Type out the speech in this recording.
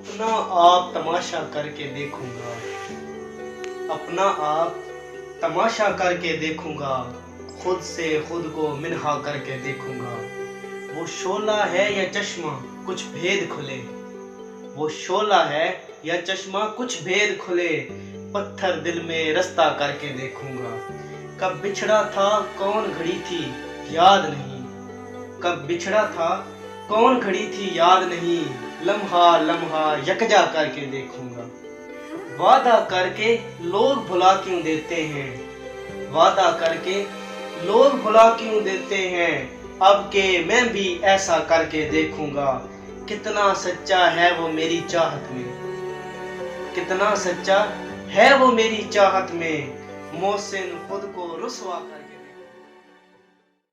अपना आप तमाशा करके देखूंगा, अपना आप तमाशा करके देखूंगा, खुद से खुद को मिन्हा करके देखूंगा। वो शोला है या चश्मा कुछ भेद खुले, वो शोला है या चश्मा कुछ भेद खुले, पत्थर दिल में रास्ता करके देखूंगा। कब बिछड़ा था कौन घड़ी थी याद नहीं, कब बिछड़ा था कौन घड़ी थी याद नहीं, लम्हा लम्हा यकजा करके देखूंगा। वादा करके लोग भुला क्यों देते हैं, वादा करके लोग भुला क्यों देते हैं, अब के मैं भी ऐसा करके देखूंगा। कितना सच्चा है वो मेरी चाहत में, कितना सच्चा है वो मेरी चाहत में, मोहसिन खुद को रुसवा कर